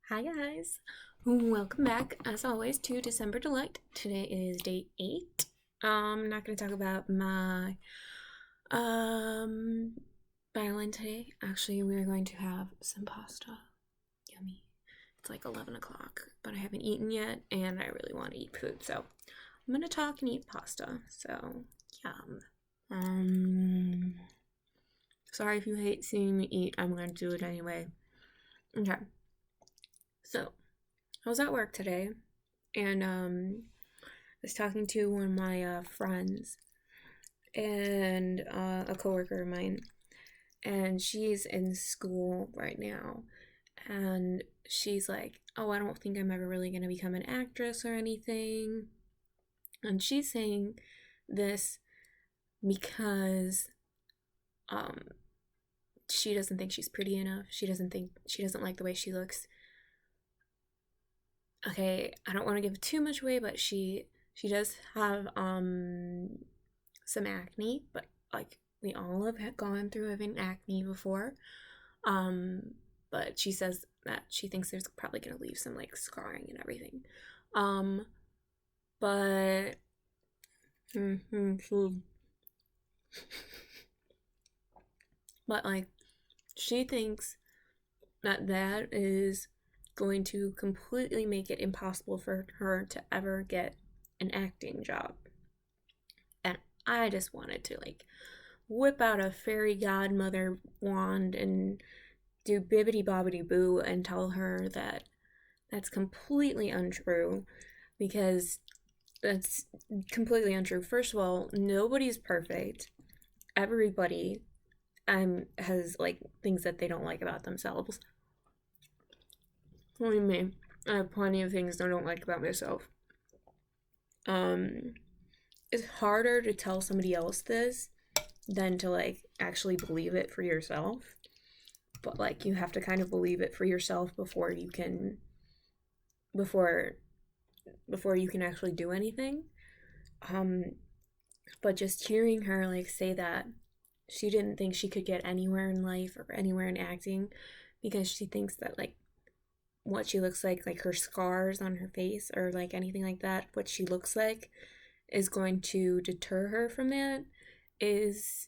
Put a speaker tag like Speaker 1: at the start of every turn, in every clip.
Speaker 1: Hi guys, welcome back as always to December Delight. Today is day 8. I'm not going to talk about my um violin today. Actually, we're going to have some pasta. Yummy. It's like 11 o'clock, but I haven't eaten yet and I really want to eat food, so I'm going to talk and eat pasta. So, yum. Sorry if you hate seeing me eat. I'm going to do it anyway. Okay. So, I was at work today and was talking to one of my friends and a coworker of mine, and she's in school right now, and she's like, "Oh, I don't think I'm ever really gonna become an actress or anything," and she's saying this because um she doesn't think she's pretty enough. She doesn't like the way she looks. Okay, I don't want to give too much away, but she does have some acne, but like we all have gone through having acne before. Um, but she says that she thinks there's probably gonna leave some like scarring and everything. Um, but but like she thinks that is going to completely make it impossible for her to ever get an acting job. And I just wanted to like whip out a fairy godmother wand and do bibbity bobbity boo and tell her that that's completely untrue, because that's completely untrue. First of all, nobody's perfect. Everybody has like things that they don't like about themselves. What do you mean? I have plenty of things I don't like about myself. Um, it's harder to tell somebody else this than to like actually believe it for yourself. But like you have to kind of believe it for yourself before before you can actually do anything. Um, but just hearing her like say that she didn't think she could get anywhere in life or anywhere in acting because she thinks that like what she looks like her scars on her face or like anything like that, what she looks like is going to deter her from that is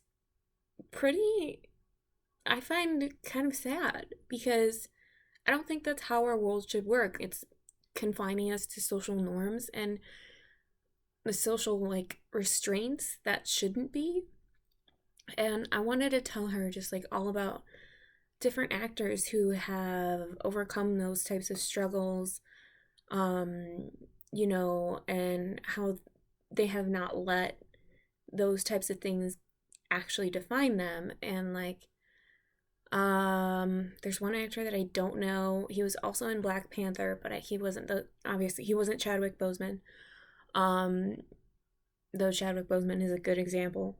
Speaker 1: pretty, I find kind of sad, because I don't think that's how our world should work. It's confining us to social norms and the social like restraints that shouldn't be. And I wanted to tell her just like all about different actors who have overcome those types of struggles, um, and how they have not let those types of things actually define them. And like, there's one actor that I don't know. He was also in Black Panther, but he wasn't obviously he wasn't Chadwick Boseman. Um, though Chadwick Boseman is a good example.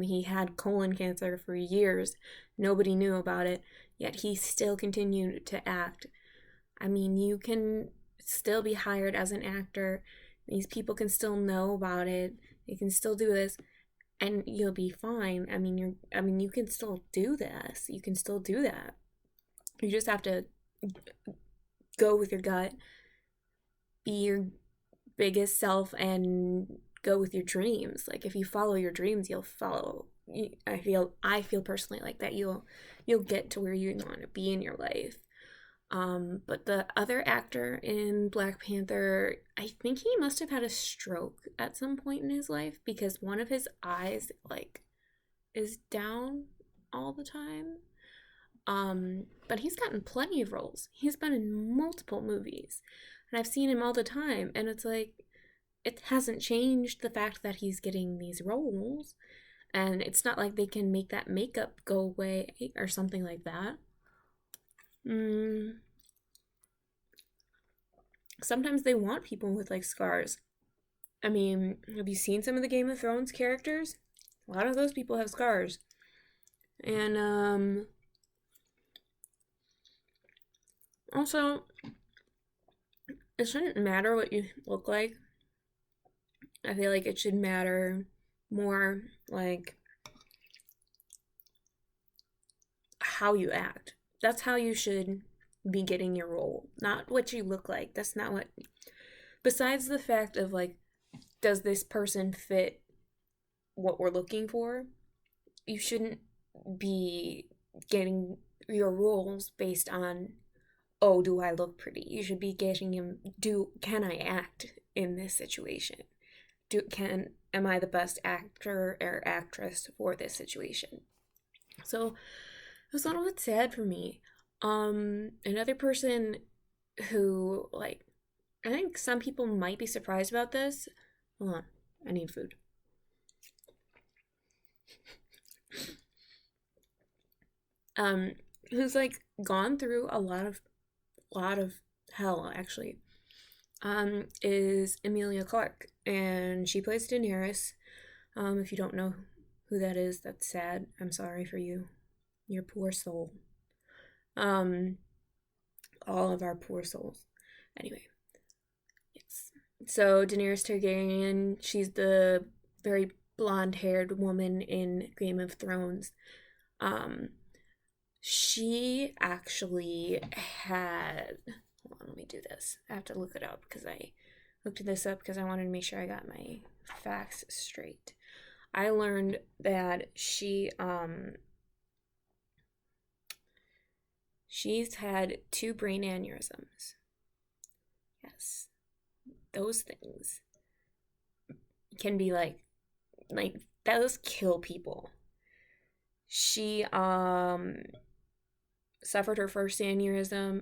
Speaker 1: He had colon cancer for years. Nobody knew about it, yet he still continued to act. I mean, you can still be hired as an actor. These people can still know about it. They can still do this and you'll be fine. You can still do this. You can still do that. You just have to go with your gut, be your biggest self, and go with your dreams. Like if you follow your dreams, you'll follow. I feel personally like that you'll get to where you want to be in your life. But the other actor in Black Panther, I think he must have had a stroke at some point in his life, because one of his eyes like is down all the time. But he's gotten plenty of roles. He's been in multiple movies, and I've seen him all the time, and it's like it hasn't changed the fact that he's getting these roles, and it's not like they can make that makeup go away or something like that. Mm, Sometimes they want people with like scars. I mean, have you seen some of the Game of Thrones characters? A lot of those people have scars. And also, it shouldn't matter what you look like. I feel like it should matter more like how you act. That's how you should be getting your role, not what you look like. That's not what. Besides the fact of like, does this person fit what we're looking for? You shouldn't be getting your roles based on, oh, do I look pretty? You should be getting him, can I act in this situation? Am I the best actor or actress for this situation? So it was a little bit sad for me. Another person who, like, I think some people might be surprised about this. Hold on, I need food. Um, who's like gone through a lot of hell actually. Is Emilia Clarke, and she plays Daenerys. If you don't know who that is, that's sad. I'm sorry for you, your poor soul. Um, all of our poor souls. Anyway, yes. So Daenerys Targaryen, she's the very blonde-haired woman in Game of Thrones. Um, she actually had. Hold on, let me do this. I have to look it up because I looked this up because I wanted to make sure I got my facts straight. I learned that she's had 2 brain aneurysms. Yes. Those things can be like those kill people. She suffered her first aneurysm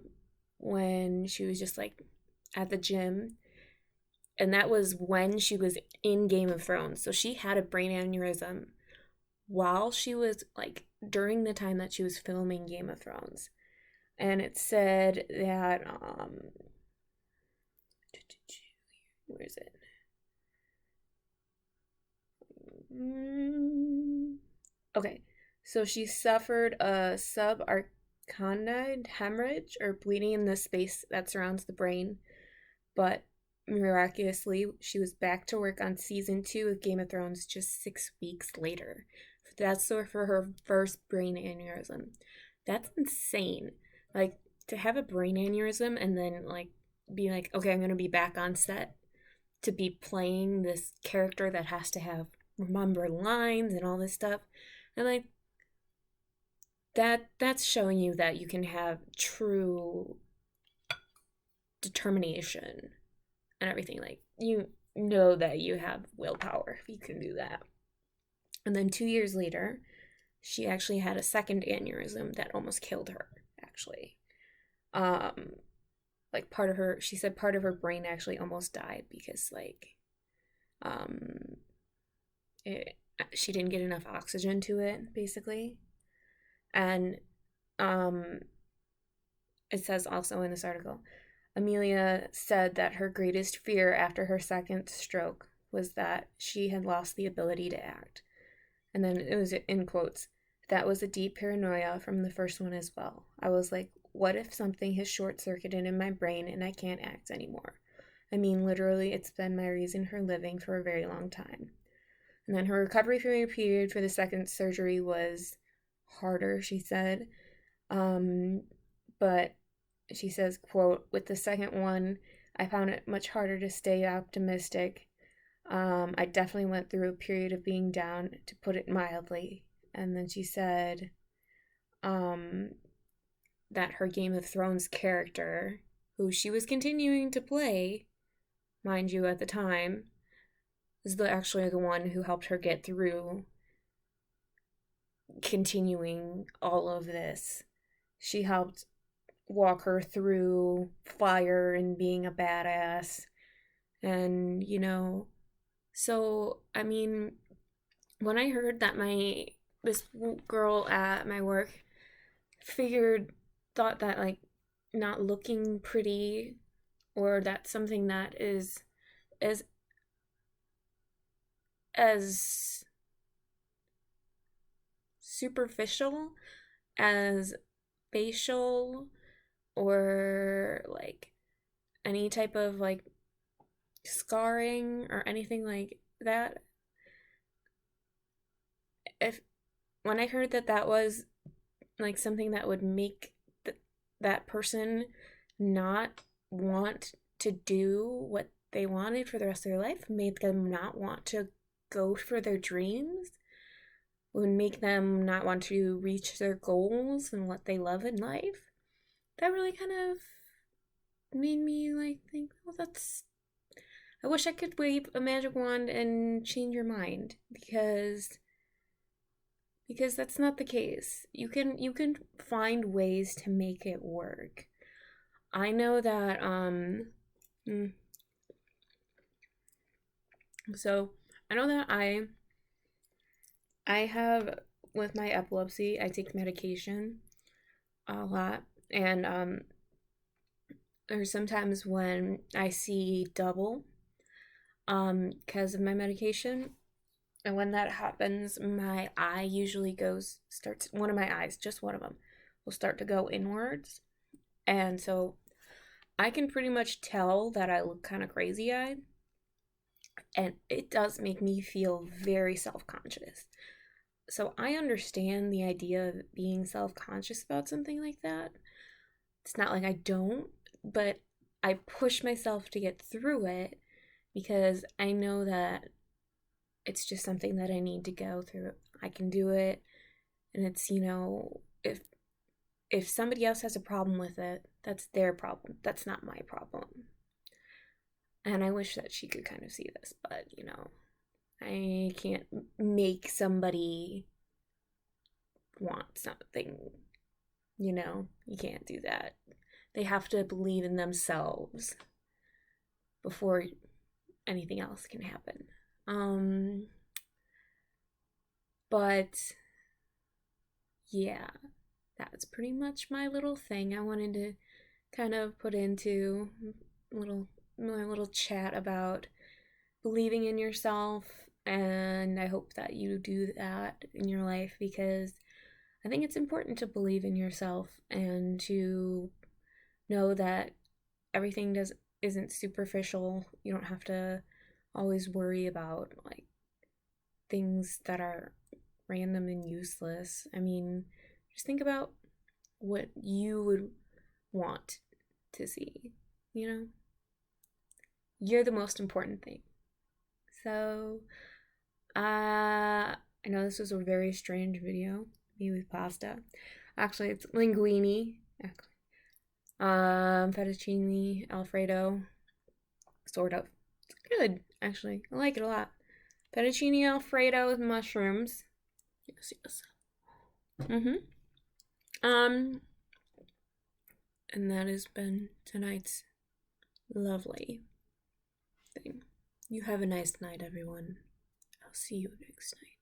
Speaker 1: when she was just like at the gym, and that was when she was in Game of Thrones. So she had a brain aneurysm while she was like during the time that she was filming Game of Thrones. And it said that where is it? Okay, so she suffered a subarachnoid hemorrhage or bleeding in the space that surrounds the brain, but miraculously, she was back to work on season 2 of Game of Thrones just 6 weeks later. That's for her first brain aneurysm. That's insane. Like, to have a brain aneurysm and then, like, be like, okay, I'm gonna be back on set to be playing this character that has to remember lines and all this stuff. And, like, that's showing you that you can have true determination and everything. Like, you know that you have willpower if you can do that. And then 2 years later, she actually had a second aneurysm that almost killed her, actually. Like she said part of her brain actually almost died because um she didn't get enough oxygen to it, basically. And it says also in this article, Amelia said that her greatest fear after her second stroke was that she had lost the ability to act. And then it was in quotes, that was a deep paranoia from the first one as well. I was like, what if something has short-circuited in my brain and I can't act anymore? I mean, literally, it's been my reason for living for a very long time. And then her recovery period for the second surgery was harder, she said. But she says, quote, with the second one, I found it much harder to stay optimistic. I definitely went through a period of being down, to put it mildly. And then she said that her Game of Thrones character, who she was continuing to play, mind you, at the time, is actually the one who helped her get through continuing all of this. She helped walk her through fire and being a badass. And, so, I mean, when I heard that this girl at my work thought that, like, not looking pretty, or that something that is as superficial as facial or like any type of like scarring or anything like that, if when I heard that was like something that would make that person not want to do what they wanted for the rest of their life, made them not want to go for their dreams, would make them not want to reach their goals and what they love in life, that really kind of made me like think, well, that's, I wish I could wave a magic wand and change your mind, because that's not the case. You can find ways to make it work. I know that mm, so I know that I have, with my epilepsy, I take medication a lot, and there's sometimes when I see double because of my medication. And when that happens, my eye usually starts, one of my eyes, just one of them, will start to go inwards. And so I can pretty much tell that I look kind of crazy eyed. And it does make me feel very self conscious. So I understand the idea of being self conscious about something like that. It's not like I don't, but I push myself to get through it because I know that it's just something that I need to go through. I can do it, and it's, if somebody else has a problem with it, that's their problem. That's not my problem. And I wish that she could kind of see this, but I can't make somebody want something. You can't do that. They have to believe in themselves before anything else can happen. But yeah, that's pretty much my little thing I wanted to kind of put into my little chat about believing in yourself, and I hope that you do that in your life, because I think it's important to believe in yourself and to know that everything isn't superficial. You don't have to always worry about like things that are random and useless. I mean, just think about what you would want to see, you know? You're the most important thing. So, I know this was a very strange video, me with pasta. Actually, it's linguine. Fettuccine Alfredo, sort of. It's good, actually. I like it a lot. Fettuccine Alfredo with mushrooms. Yes, yes. Um, and that has been tonight's lovely thing. You have a nice night, everyone. I'll see you next night.